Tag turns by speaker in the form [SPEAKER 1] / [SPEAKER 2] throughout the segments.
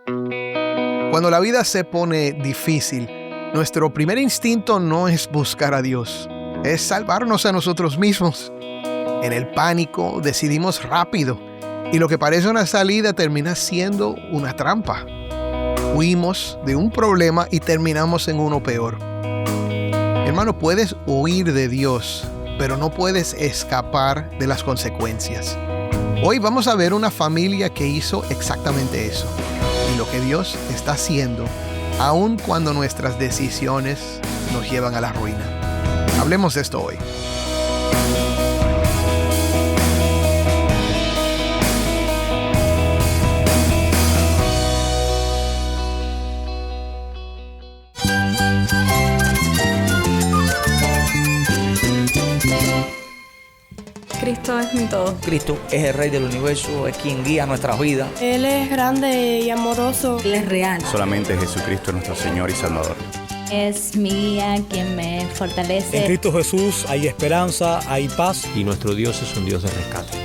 [SPEAKER 1] Cuando la vida se pone difícil, nuestro primer instinto no es buscar a Dios, es salvarnos a nosotros mismos. En el pánico decidimos rápido y lo que parece una salida termina siendo una trampa. Huimos de un problema y terminamos en uno peor. Hermano, puedes huir de Dios, pero no puedes escapar de las consecuencias. Hoy vamos a ver una familia que hizo exactamente eso y lo que Dios está haciendo, aun cuando nuestras decisiones nos llevan a la ruina. Hablemos de esto hoy.
[SPEAKER 2] Cristo es mi todo.
[SPEAKER 3] Cristo es el Rey del universo, es quien guía nuestras vidas.
[SPEAKER 4] Él es grande y amoroso.
[SPEAKER 2] Él es real.
[SPEAKER 5] Solamente Jesucristo es nuestro Señor y Salvador.
[SPEAKER 6] Es mi guía quien me fortalece.
[SPEAKER 7] En Cristo Jesús hay esperanza, hay paz.
[SPEAKER 8] Y nuestro Dios es un Dios de rescate.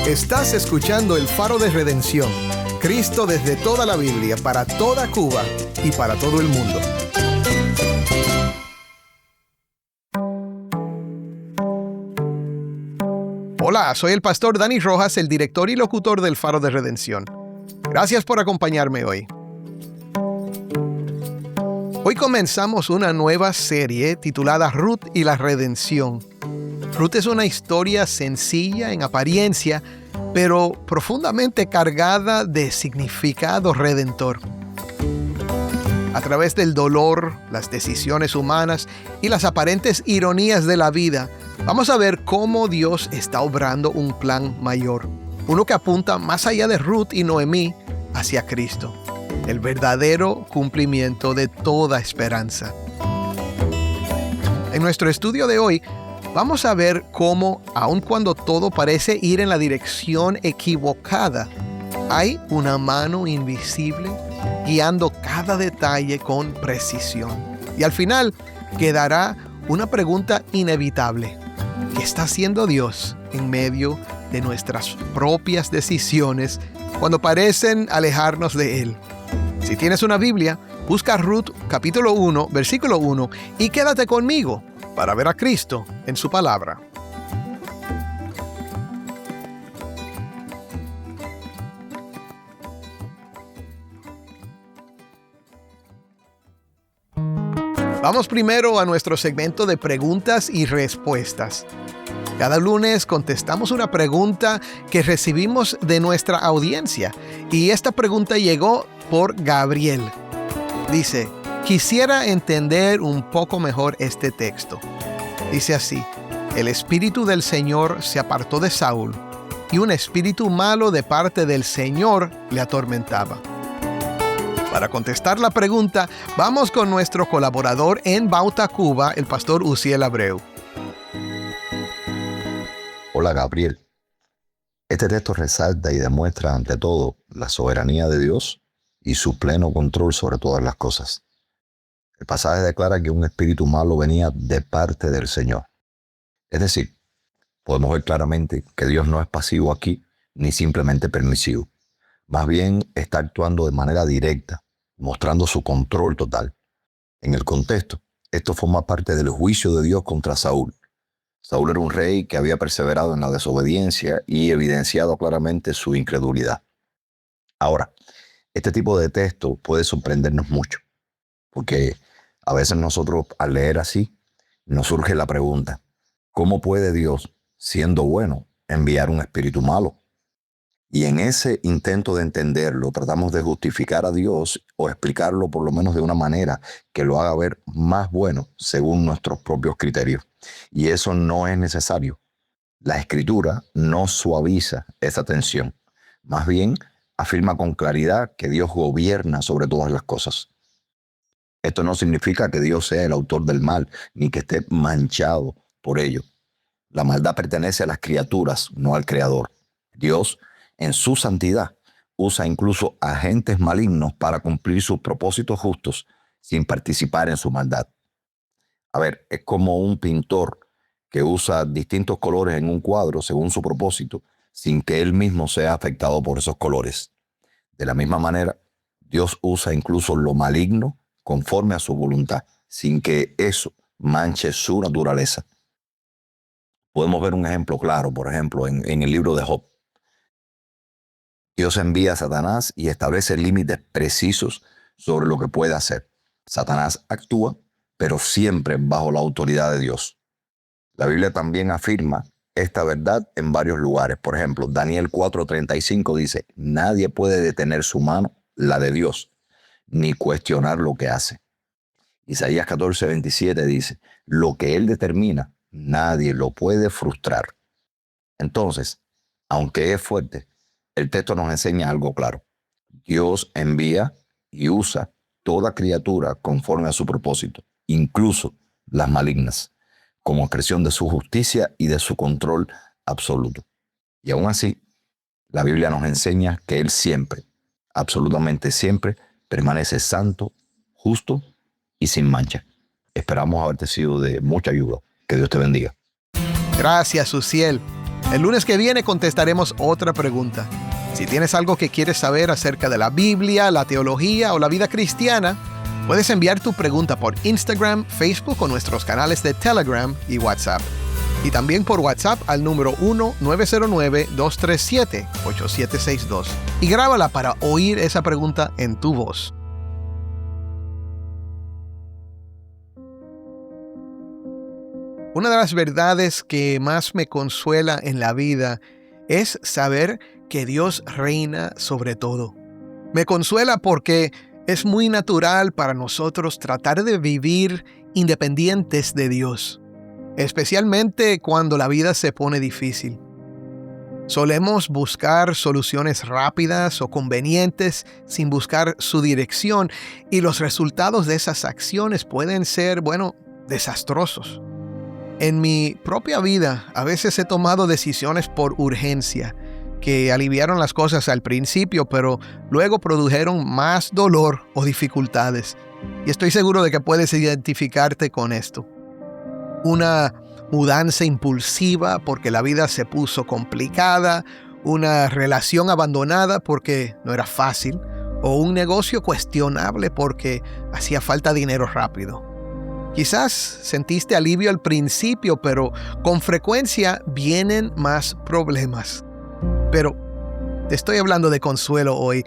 [SPEAKER 1] Estás escuchando El Faro de Redención. Cristo desde toda la Biblia, para toda Cuba y para todo el mundo. Hola, soy el pastor Dani Rojas, el director y locutor del Faro de Redención. Gracias por acompañarme hoy. Hoy comenzamos una nueva serie titulada Ruth y la Redención. Ruth es una historia sencilla en apariencia, pero profundamente cargada de significado redentor. A través del dolor, las decisiones humanas y las aparentes ironías de la vida, vamos a ver cómo Dios está obrando un plan mayor, uno que apunta más allá de Ruth y Noemí hacia Cristo, el verdadero cumplimiento de toda esperanza. En nuestro estudio de hoy, vamos a ver cómo, aun cuando todo parece ir en la dirección equivocada, hay una mano invisible guiando cada detalle con precisión. Y al final quedará una pregunta inevitable. ¿Qué está haciendo Dios en medio de nuestras propias decisiones cuando parecen alejarnos de Él? Si tienes una Biblia, busca Ruth capítulo 1, versículo 1 y quédate conmigo para ver a Cristo en su palabra. Vamos primero a nuestro segmento de preguntas y respuestas. Cada lunes contestamos una pregunta que recibimos de nuestra audiencia y esta pregunta llegó por Gabriel. Dice, quisiera entender un poco mejor este texto. Dice así, el espíritu del Señor se apartó de Saúl y un espíritu malo de parte del Señor le atormentaba. Para contestar la pregunta, vamos con nuestro colaborador en Bauta, Cuba, el pastor Uziel Abreu.
[SPEAKER 9] Hola, Gabriel. Este texto resalta y demuestra ante todo la soberanía de Dios y su pleno control sobre todas las cosas. El pasaje declara que un espíritu malo venía de parte del Señor. Es decir, podemos ver claramente que Dios no es pasivo aquí ni simplemente permisivo. Más bien está actuando de manera directa, mostrando su control total. En el contexto, esto forma parte del juicio de Dios contra Saúl. Saúl era un rey que había perseverado en la desobediencia y evidenciado claramente su incredulidad. Ahora, este tipo de texto puede sorprendernos mucho, porque a veces nosotros al leer así, nos surge la pregunta, ¿cómo puede Dios, siendo bueno, enviar un espíritu malo? Y en ese intento de entenderlo, tratamos de justificar a Dios o explicarlo por lo menos de una manera que lo haga ver más bueno según nuestros propios criterios. Y eso no es necesario. La Escritura no suaviza esa tensión. Más bien, afirma con claridad que Dios gobierna sobre todas las cosas. Esto no significa que Dios sea el autor del mal, ni que esté manchado por ello. La maldad pertenece a las criaturas, no al Creador. Dios, en su santidad, usa incluso agentes malignos para cumplir sus propósitos justos sin participar en su maldad. A ver, es como un pintor que usa distintos colores en un cuadro según su propósito, sin que él mismo sea afectado por esos colores. De la misma manera, Dios usa incluso lo maligno conforme a su voluntad, sin que eso manche su naturaleza. Podemos ver un ejemplo claro, por ejemplo, en el libro de Job. Dios envía a Satanás y establece límites precisos sobre lo que puede hacer. Satanás actúa, pero siempre bajo la autoridad de Dios. La Biblia también afirma esta verdad en varios lugares. Por ejemplo, Daniel 4:35 dice: nadie puede detener su mano, la de Dios, ni cuestionar lo que hace. Isaías 14:27 dice: lo que Él determina, nadie lo puede frustrar. Entonces, aunque es fuerte, el texto nos enseña algo claro. Dios envía y usa toda criatura conforme a su propósito, incluso las malignas, como expresión de su justicia y de su control absoluto. Y aún así, la Biblia nos enseña que Él siempre, absolutamente siempre, permanece santo, justo y sin mancha. Esperamos haberte sido de mucha ayuda. Que Dios te bendiga.
[SPEAKER 1] Gracias, Uziel. El lunes que viene contestaremos otra pregunta. Si tienes algo que quieres saber acerca de la Biblia, la teología o la vida cristiana, puedes enviar tu pregunta por Instagram, Facebook o nuestros canales de Telegram y WhatsApp. Y también por WhatsApp al número 1-909-237-8762. Y grábala para oír esa pregunta en tu voz. Una de las verdades que más me consuela en la vida es saber que Dios reina sobre todo. Me consuela porque es muy natural para nosotros tratar de vivir independientes de Dios, especialmente cuando la vida se pone difícil. Solemos buscar soluciones rápidas o convenientes sin buscar su dirección, y los resultados de esas acciones pueden ser, desastrosos. En mi propia vida, a veces he tomado decisiones por urgencia que aliviaron las cosas al principio, pero luego produjeron más dolor o dificultades. Y estoy seguro de que puedes identificarte con esto. Una mudanza impulsiva porque la vida se puso complicada, una relación abandonada porque no era fácil, o un negocio cuestionable porque hacía falta dinero rápido. Quizás sentiste alivio al principio, pero con frecuencia vienen más problemas. Pero te estoy hablando de consuelo hoy.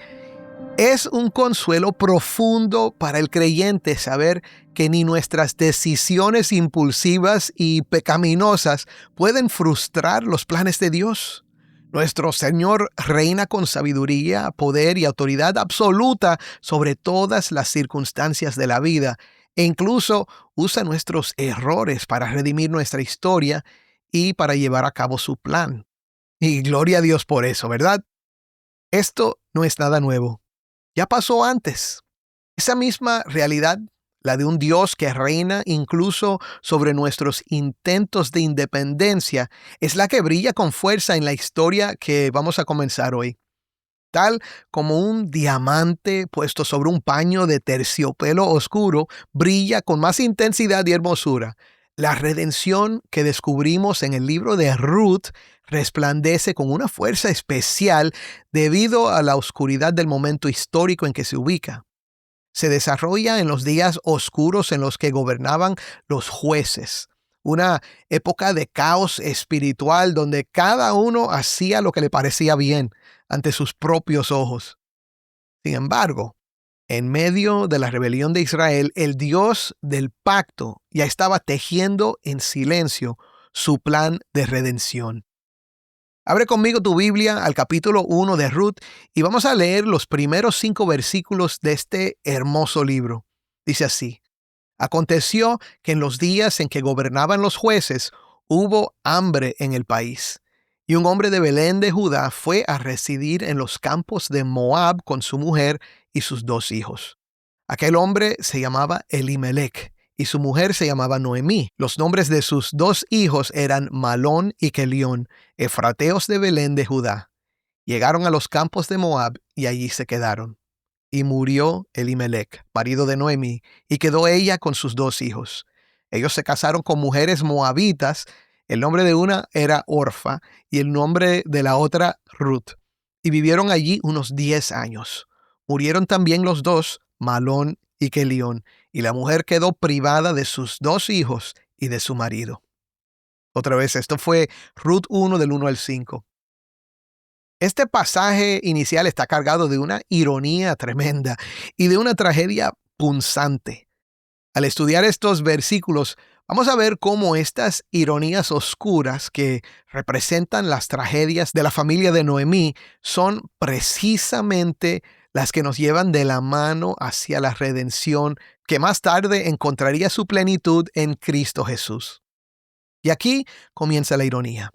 [SPEAKER 1] Es un consuelo profundo para el creyente saber que ni nuestras decisiones impulsivas y pecaminosas pueden frustrar los planes de Dios. Nuestro Señor reina con sabiduría, poder y autoridad absoluta sobre todas las circunstancias de la vida, e incluso usa nuestros errores para redimir nuestra historia y para llevar a cabo su plan. Y gloria a Dios por eso, ¿verdad? Esto no es nada nuevo. Ya pasó antes. Esa misma realidad, la de un Dios que reina incluso sobre nuestros intentos de independencia, es la que brilla con fuerza en la historia que vamos a comenzar hoy. Tal como un diamante puesto sobre un paño de terciopelo oscuro, brilla con más intensidad y hermosura. La redención que descubrimos en el libro de Ruth resplandece con una fuerza especial debido a la oscuridad del momento histórico en que se ubica. Se desarrolla en los días oscuros en los que gobernaban los jueces, una época de caos espiritual donde cada uno hacía lo que le parecía bien ante sus propios ojos. Sin embargo, en medio de la rebelión de Israel, el Dios del pacto ya estaba tejiendo en silencio su plan de redención. Abre conmigo tu Biblia al capítulo 1 de Ruth y vamos a leer los primeros 5 versículos de este hermoso libro. Dice así: Aconteció que en los días en que gobernaban los jueces hubo hambre en el país. Y un hombre de Belén de Judá fue a residir en los campos de Moab con su mujer y sus 2 hijos. Aquel hombre se llamaba Elimelech y su mujer se llamaba Noemí. Los nombres de sus 2 hijos eran Malón y Kelión, efrateos de Belén de Judá. Llegaron a los campos de Moab y allí se quedaron. Y murió Elimelech, marido de Noemí, y quedó ella con sus 2 hijos. Ellos se casaron con mujeres moabitas. El nombre de una era Orfa y el nombre de la otra Ruth. Y vivieron allí unos 10 años. Murieron también los dos, Malón y Kelión, y la mujer quedó privada de sus 2 hijos y de su marido. Otra vez, esto fue Ruth 1 del 1 al 5. Este pasaje inicial está cargado de una ironía tremenda y de una tragedia punzante. Al estudiar estos versículos, vamos a ver cómo estas ironías oscuras que representan las tragedias de la familia de Noemí son precisamente las que nos llevan de la mano hacia la redención que más tarde encontraría su plenitud en Cristo Jesús. Y aquí comienza la ironía.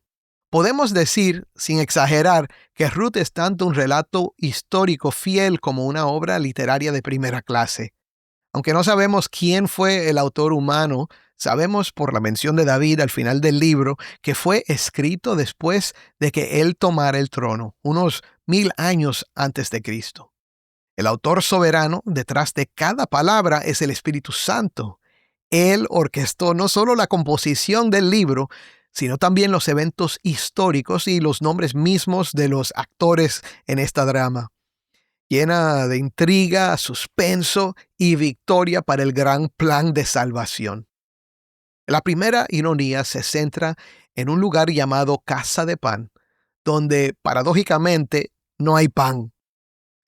[SPEAKER 1] Podemos decir, sin exagerar, que Ruth es tanto un relato histórico fiel como una obra literaria de primera clase. Aunque no sabemos quién fue el autor humano, sabemos por la mención de David al final del libro que fue escrito después de que él tomara el trono, unos 1000 años antes de Cristo. El autor soberano detrás de cada palabra es el Espíritu Santo. Él orquestó no solo la composición del libro, sino también los eventos históricos y los nombres mismos de los actores en esta drama, llena de intriga, suspenso y victoria para el gran plan de salvación. La primera ironía se centra en un lugar llamado Casa de Pan, donde paradójicamente no hay pan.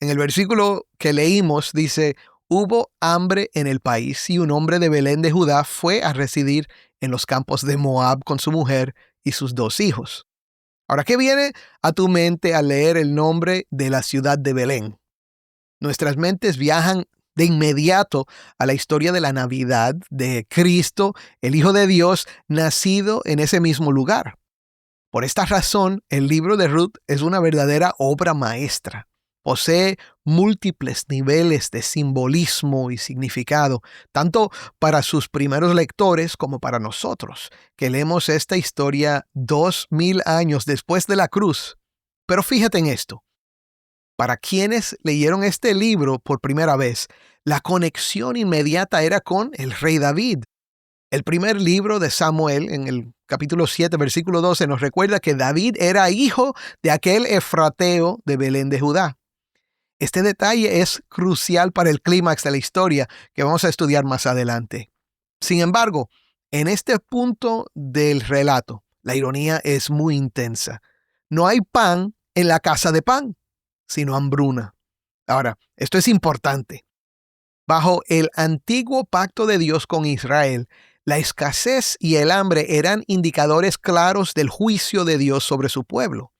[SPEAKER 1] En el versículo que leímos dice: hubo hambre en el país y un hombre de Belén de Judá fue a residir en los campos de Moab con su mujer y sus 2 hijos. Ahora, ¿qué viene a tu mente al leer el nombre de la ciudad de Belén? Nuestras mentes viajan de inmediato a la historia de la Navidad de Cristo, el Hijo de Dios, nacido en ese mismo lugar. Por esta razón, el libro de Ruth es una verdadera obra maestra. Posee múltiples niveles de simbolismo y significado, tanto para sus primeros lectores como para nosotros, que leemos esta historia 2000 años después de la cruz. Pero fíjate en esto. Para quienes leyeron este libro por primera vez, la conexión inmediata era con el rey David. El primer libro de Samuel, en el capítulo 7, versículo 12, nos recuerda que David era hijo de aquel efrateo de Belén de Judá. Este detalle es crucial para el clímax de la historia que vamos a estudiar más adelante. Sin embargo, en este punto del relato, la ironía es muy intensa. No hay pan en la casa de Pan, sino hambruna. Ahora, esto es importante. Bajo el antiguo pacto de Dios con Israel, la escasez y el hambre eran indicadores claros del juicio de Dios sobre su pueblo.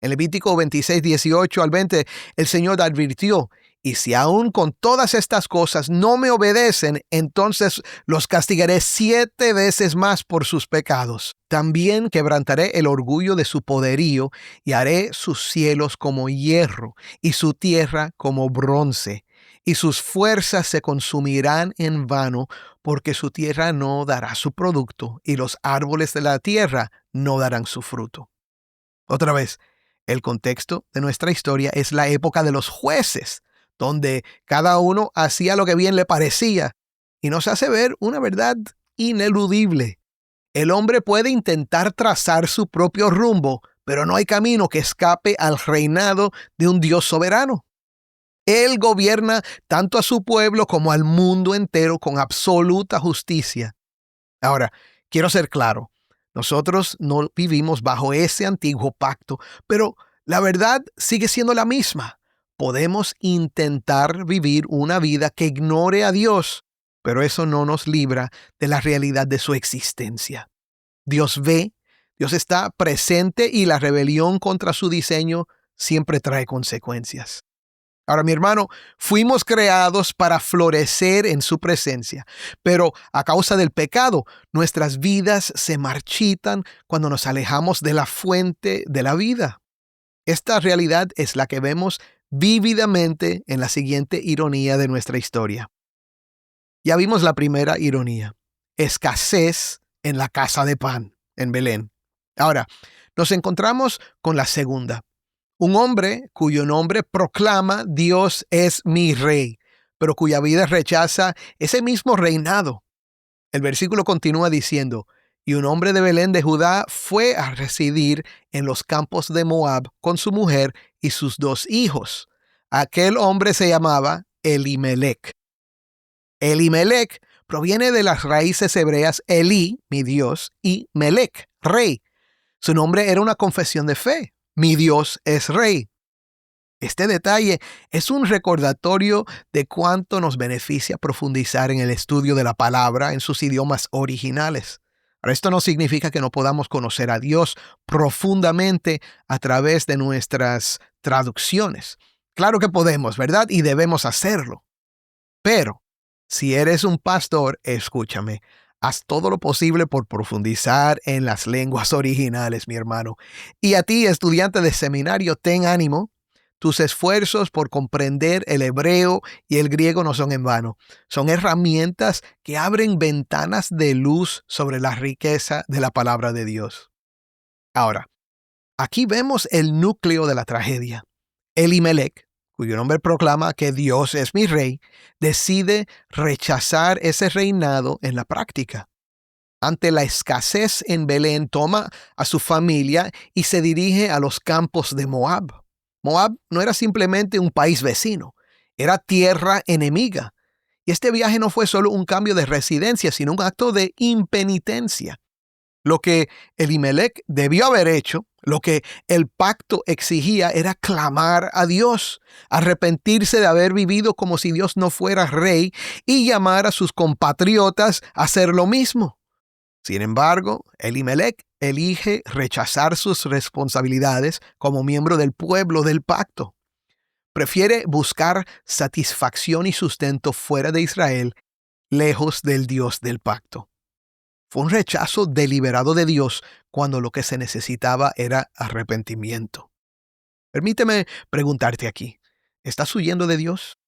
[SPEAKER 1] En Levítico 26, 18 al 20, el Señor advirtió: y si aún con todas estas cosas no me obedecen, entonces los castigaré 7 veces más por sus pecados. También quebrantaré el orgullo de su poderío y haré sus cielos como hierro y su tierra como bronce. Y sus fuerzas se consumirán en vano, porque su tierra no dará su producto y los árboles de la tierra no darán su fruto. Otra vez, el contexto de nuestra historia es la época de los jueces, donde cada uno hacía lo que bien le parecía, y nos hace ver una verdad ineludible. El hombre puede intentar trazar su propio rumbo, pero no hay camino que escape al reinado de un Dios soberano. Él gobierna tanto a su pueblo como al mundo entero con absoluta justicia. Ahora, quiero ser claro. Nosotros no vivimos bajo ese antiguo pacto, pero la verdad sigue siendo la misma. Podemos intentar vivir una vida que ignore a Dios, pero eso no nos libra de la realidad de su existencia. Dios ve, Dios está presente y la rebelión contra su diseño siempre trae consecuencias. Ahora, mi hermano, fuimos creados para florecer en su presencia, pero a causa del pecado, nuestras vidas se marchitan cuando nos alejamos de la fuente de la vida. Esta realidad es la que vemos vívidamente en la siguiente ironía de nuestra historia. Ya vimos la primera ironía: escasez en la casa de Pan, en Belén. Ahora, nos encontramos con la segunda. Un hombre cuyo nombre proclama Dios es mi rey, pero cuya vida rechaza ese mismo reinado. El versículo continúa diciendo: y un hombre de Belén de Judá fue a residir en los campos de Moab con su mujer y sus 2 hijos. Aquel hombre se llamaba Elimelec. Elimelec proviene de las raíces hebreas Elí, mi Dios, y Melec, rey. Su nombre era una confesión de fe. Mi Dios es rey. Este detalle es un recordatorio de cuánto nos beneficia profundizar en el estudio de la palabra en sus idiomas originales. Ahora, esto no significa que no podamos conocer a Dios profundamente a través de nuestras traducciones. Claro que podemos, ¿verdad? Y debemos hacerlo. Pero, si eres un pastor, escúchame. Haz todo lo posible por profundizar en las lenguas originales, mi hermano. Y a ti, estudiante de seminario, ten ánimo. Tus esfuerzos por comprender el hebreo y el griego no son en vano. Son herramientas que abren ventanas de luz sobre la riqueza de la palabra de Dios. Ahora, aquí vemos el núcleo de la tragedia. Elimelec, cuyo nombre proclama que Dios es mi rey, decide rechazar ese reinado en la práctica. Ante la escasez en Belén, toma a su familia y se dirige a los campos de Moab. Moab no era simplemente un país vecino, era tierra enemiga. Y este viaje no fue solo un cambio de residencia, sino un acto de impenitencia. Lo que Elimelec debió haber hecho, lo que el pacto exigía, era clamar a Dios, arrepentirse de haber vivido como si Dios no fuera rey y llamar a sus compatriotas a hacer lo mismo. Sin embargo, Elimelec elige rechazar sus responsabilidades como miembro del pueblo del pacto. Prefiere buscar satisfacción y sustento fuera de Israel, lejos del Dios del pacto. Fue un rechazo deliberado de Dios cuando lo que se necesitaba era arrepentimiento. Permíteme preguntarte aquí, ¿estás huyendo de Dios?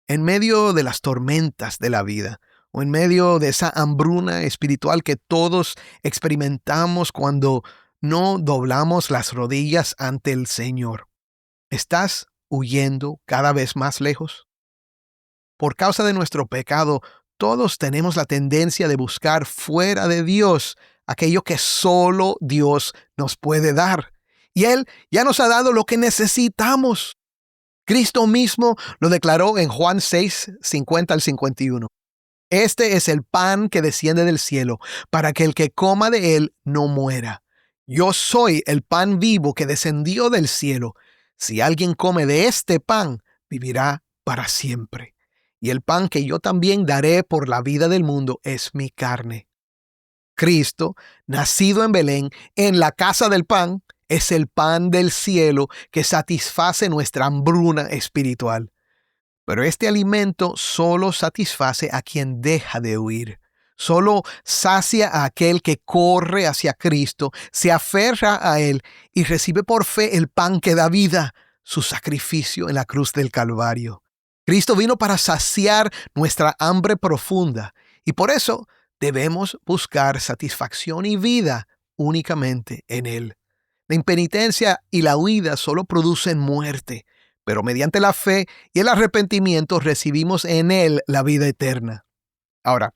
[SPEAKER 1] En medio de las tormentas de la vida, o en medio de esa hambruna espiritual que todos experimentamos cuando no doblamos las rodillas ante el Señor, ¿estás huyendo cada vez más lejos? Por causa de nuestro pecado, todos tenemos la tendencia de buscar fuera de Dios aquello que solo Dios nos puede dar. Y Él ya nos ha dado lo que necesitamos. Cristo mismo lo declaró en Juan 6, 50 al 51. Este es el pan que desciende del cielo, para que el que coma de él no muera. Yo soy el pan vivo que descendió del cielo. Si alguien come de este pan, vivirá para siempre. Y el pan que yo también daré por la vida del mundo es mi carne. Cristo, nacido en Belén, en la casa del pan, es el pan del cielo que satisface nuestra hambruna espiritual. Pero este alimento solo satisface a quien deja de huir. Solo sacia a aquel que corre hacia Cristo, se aferra a Él y recibe por fe el pan que da vida, su sacrificio en la cruz del Calvario. Cristo vino para saciar nuestra hambre profunda y por eso debemos buscar satisfacción y vida únicamente en Él. La impenitencia y la huida solo producen muerte, pero mediante la fe y el arrepentimiento recibimos en Él la vida eterna. Ahora,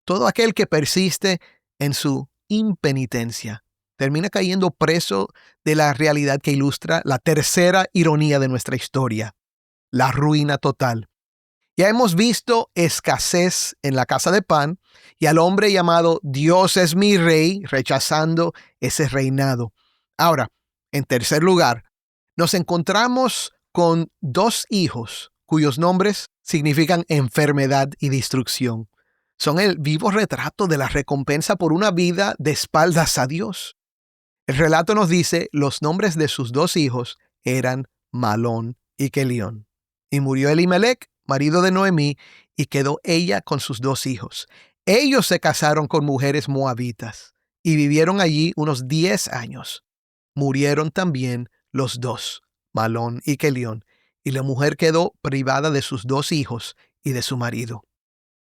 [SPEAKER 1] todo aquel que persiste en su impenitencia termina cayendo preso de la realidad que ilustra la tercera ironía de nuestra historia, la ruina total. Ya hemos visto escasez en la casa de pan y al hombre llamado Dios es mi rey rechazando ese reinado. Ahora, en tercer lugar, nos encontramos con 2 hijos cuyos nombres significan enfermedad y destrucción. Son el vivo retrato de la recompensa por una vida de espaldas a Dios. El relato nos dice los nombres de sus 2 hijos eran Malón y Kelión. Y murió Elimelec, marido de Noemí, y quedó ella con sus 2 hijos. Ellos se casaron con mujeres moabitas y vivieron allí unos 10 años. Murieron también los 2, Malón y Kelión, y la mujer quedó privada de sus 2 hijos y de su marido.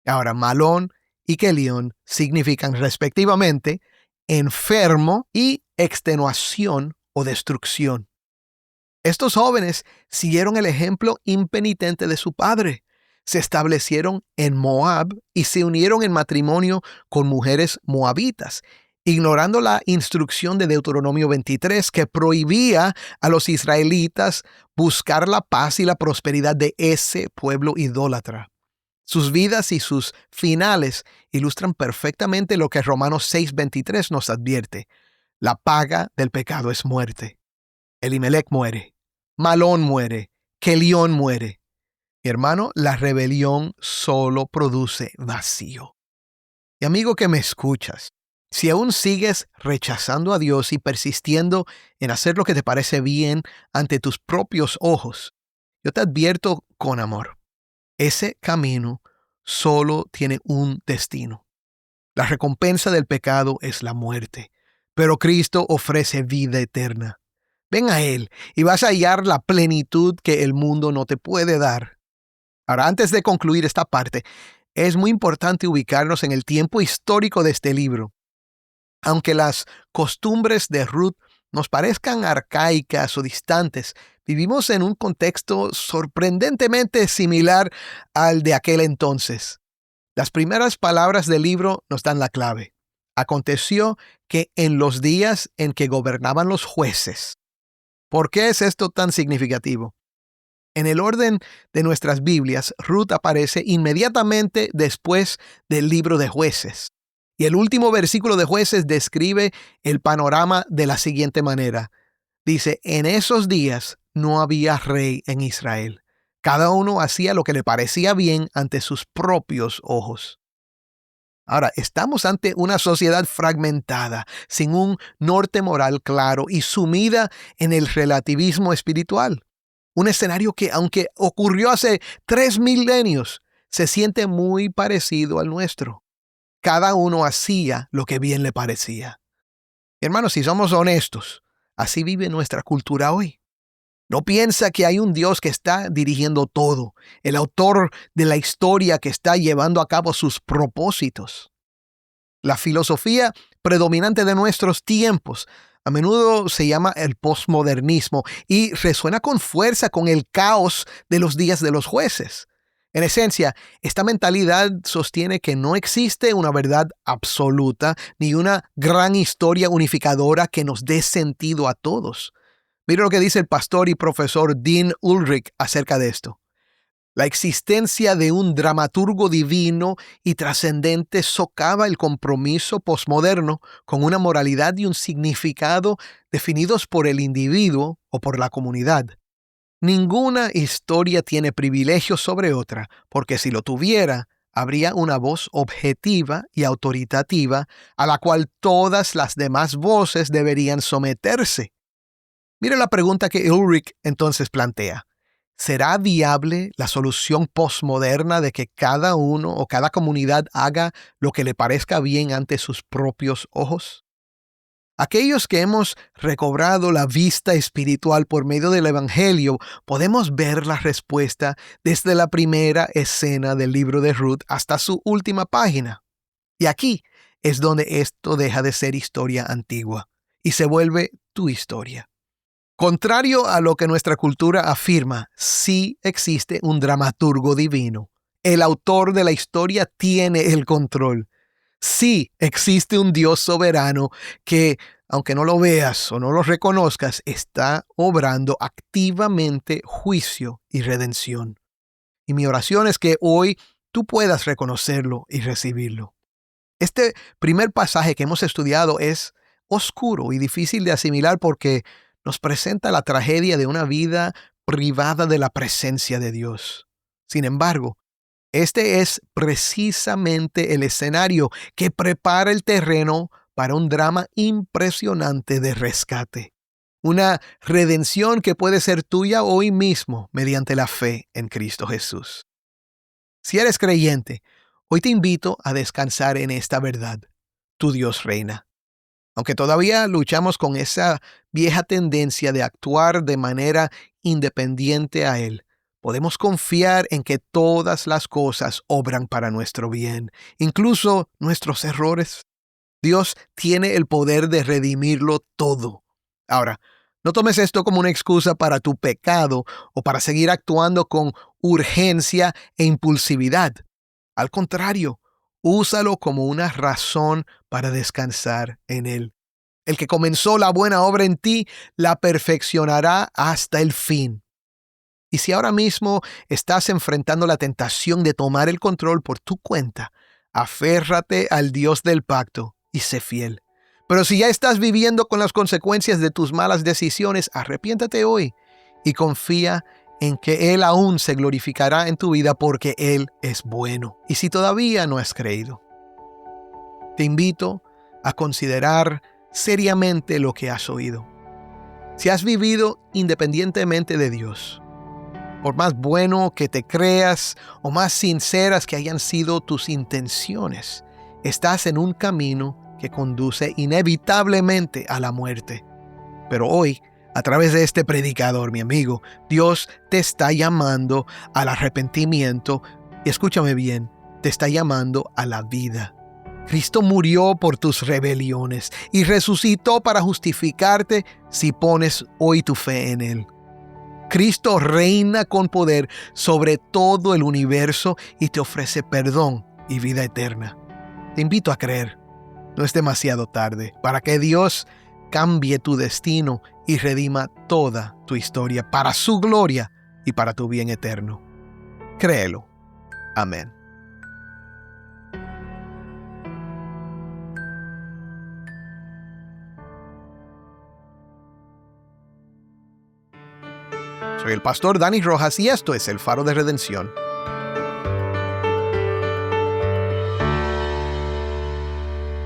[SPEAKER 1] Ahora, Malón y Kelión significan respectivamente enfermo y extenuación o destrucción. Estos jóvenes siguieron el ejemplo impenitente de su padre. se establecieron en Moab y se unieron en matrimonio con mujeres moabitas, ignorando la instrucción de Deuteronomio 23 que prohibía a los israelitas buscar la paz y la prosperidad de ese pueblo idólatra. Sus vidas y sus finales ilustran perfectamente lo que Romanos 6:23 nos advierte. La paga del pecado es muerte. Elimelech muere, Malón muere, Kelión muere. Mi hermano, la rebelión solo produce vacío. Y amigo que me escuchas, si aún sigues rechazando a Dios y persistiendo en hacer lo que te parece bien ante tus propios ojos, yo te advierto con amor. Ese camino solo tiene un destino. La recompensa del pecado es la muerte, pero Cristo ofrece vida eterna. Ven a Él y vas a hallar la plenitud que el mundo no te puede dar. Ahora, antes de concluir esta parte, es muy importante ubicarnos en el tiempo histórico de este libro. Aunque las costumbres de Ruth nos parezcan arcaicas o distantes, vivimos en un contexto sorprendentemente similar al de aquel entonces. Las primeras palabras del libro nos dan la clave. Aconteció que en los días en que gobernaban los jueces. ¿Por qué es esto tan significativo? En el orden de nuestras Biblias, Ruth aparece inmediatamente después del libro de Jueces. Y el último versículo de Jueces describe el panorama de la siguiente manera. Dice, en esos días no había rey en Israel. Cada uno hacía lo que le parecía bien ante sus propios ojos. Ahora, estamos ante una sociedad fragmentada, sin un norte moral claro y sumida en el relativismo espiritual. Un escenario que, aunque ocurrió hace 3 milenios, se siente muy parecido al nuestro. Cada uno hacía lo que bien le parecía. Hermanos, si somos honestos, así vive nuestra cultura hoy. No piensa que hay un Dios que está dirigiendo todo, el autor de la historia que está llevando a cabo sus propósitos. La filosofía predominante de nuestros tiempos a menudo se llama el posmodernismo y resuena con fuerza con el caos de los días de los jueces. En esencia, esta mentalidad sostiene que no existe una verdad absoluta ni una gran historia unificadora que nos dé sentido a todos. Mira lo que dice el pastor y profesor Dean Ulrich acerca de esto. La existencia de un dramaturgo divino y trascendente socava el compromiso posmoderno con una moralidad y un significado definidos por el individuo o por la comunidad. Ninguna historia tiene privilegio sobre otra, porque si lo tuviera, habría una voz objetiva y autoritativa a la cual todas las demás voces deberían someterse. Mira la pregunta que Ulrich entonces plantea. ¿Será viable la solución posmoderna de que cada uno o cada comunidad haga lo que le parezca bien ante sus propios ojos? Aquellos que hemos recobrado la vista espiritual por medio del Evangelio, podemos ver la respuesta desde la primera escena del libro de Ruth hasta su última página. Y aquí es donde esto deja de ser historia antigua y se vuelve tu historia. Contrario a lo que nuestra cultura afirma, sí existe un dramaturgo divino. El autor de la historia tiene el control. Sí existe un Dios soberano que, aunque no lo veas o no lo reconozcas, está obrando activamente juicio y redención. Y mi oración es que hoy tú puedas reconocerlo y recibirlo. Este primer pasaje que hemos estudiado es oscuro y difícil de asimilar porque nos presenta la tragedia de una vida privada de la presencia de Dios. Sin embargo, este es precisamente el escenario que prepara el terreno para un drama impresionante de rescate. Una redención que puede ser tuya hoy mismo mediante la fe en Cristo Jesús. Si eres creyente, hoy te invito a descansar en esta verdad. Tu Dios reina. Aunque todavía luchamos con esa vieja tendencia de actuar de manera independiente a Él, podemos confiar en que todas las cosas obran para nuestro bien, incluso nuestros errores. Dios tiene el poder de redimirlo todo. Ahora, No tomes esto como una excusa para tu pecado o para seguir actuando con urgencia e impulsividad. Al contrario, úsalo como una razón para descansar en Él. El que comenzó la buena obra en ti, la perfeccionará hasta el fin. Y si ahora mismo estás enfrentando la tentación de tomar el control por tu cuenta, aférrate al Dios del pacto y sé fiel. Pero si ya estás viviendo con las consecuencias de tus malas decisiones, arrepiéntate hoy y confía en que Él aún se glorificará en tu vida porque Él es bueno. Y si todavía no has creído, te invito a considerar seriamente lo que has oído. Si has vivido independientemente de Dios, por más bueno que te creas o más sinceras que hayan sido tus intenciones, estás en un camino que conduce inevitablemente a la muerte. Pero hoy, a través de este predicador, mi amigo, Dios te está llamando al arrepentimiento y escúchame bien, te está llamando a la vida. Cristo murió por tus rebeliones y resucitó para justificarte si pones hoy tu fe en Él. Cristo reina con poder sobre todo el universo y te ofrece perdón y vida eterna. Te invito a creer. No es demasiado tarde para que Dios cambie tu destino y redima toda tu historia para su gloria y para tu bien eterno. Créelo. Amén. Soy el pastor Dani Rojas y esto es El Faro de Redención.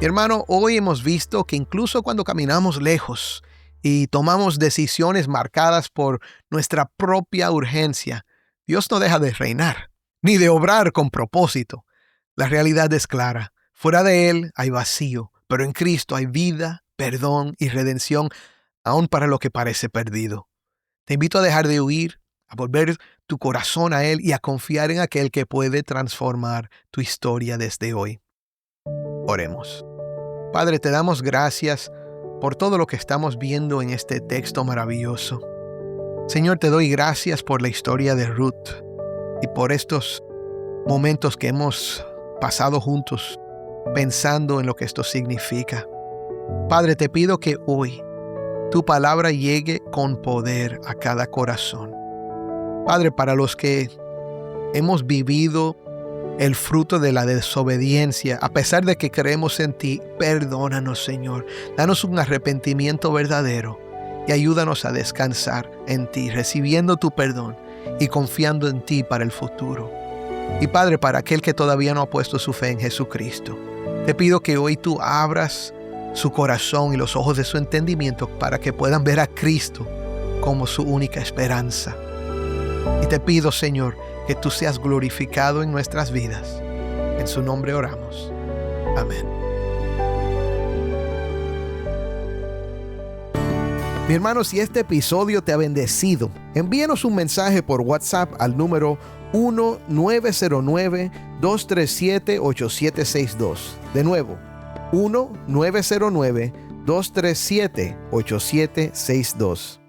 [SPEAKER 1] Hermano, hoy hemos visto que incluso cuando caminamos lejos y tomamos decisiones marcadas por nuestra propia urgencia, Dios no deja de reinar, ni de obrar con propósito. La realidad es clara. Fuera de Él hay vacío, pero en Cristo hay vida, perdón y redención, aun para lo que parece perdido. Te invito a dejar de huir, a volver tu corazón a Él y a confiar en aquel que puede transformar tu historia desde hoy. Oremos. Padre, te damos gracias por todo lo que estamos viendo en este texto maravilloso. Señor, te doy gracias por la historia de Ruth y por estos momentos que hemos pasado juntos pensando en lo que esto significa. Padre, te pido que hoy tu palabra llegue con poder a cada corazón. Padre, para los que hemos vivido el fruto de la desobediencia, a pesar de que creemos en ti, perdónanos, Señor. Danos un arrepentimiento verdadero y ayúdanos a descansar en ti, recibiendo tu perdón y confiando en ti para el futuro. Y Padre, para aquel que todavía no ha puesto su fe en Jesucristo, te pido que hoy tú abras su corazón y los ojos de su entendimiento para que puedan ver a Cristo como su única esperanza. Y te pido, Señor, que tú seas glorificado en nuestras vidas. En su nombre oramos. Amén. Mi hermano, si este episodio te ha bendecido, envíanos un mensaje por WhatsApp al número 1-909-237-8762. De nuevo, 1-909-237-8762.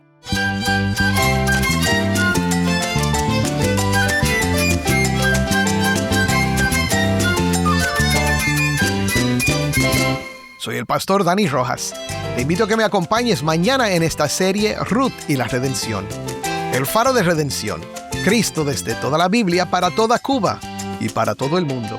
[SPEAKER 1] Soy el pastor Dani Rojas. Te invito a que me acompañes mañana en esta serie Ruth y la Redención. El Faro de Redención. Cristo desde toda la Biblia para toda Cuba y para todo el mundo.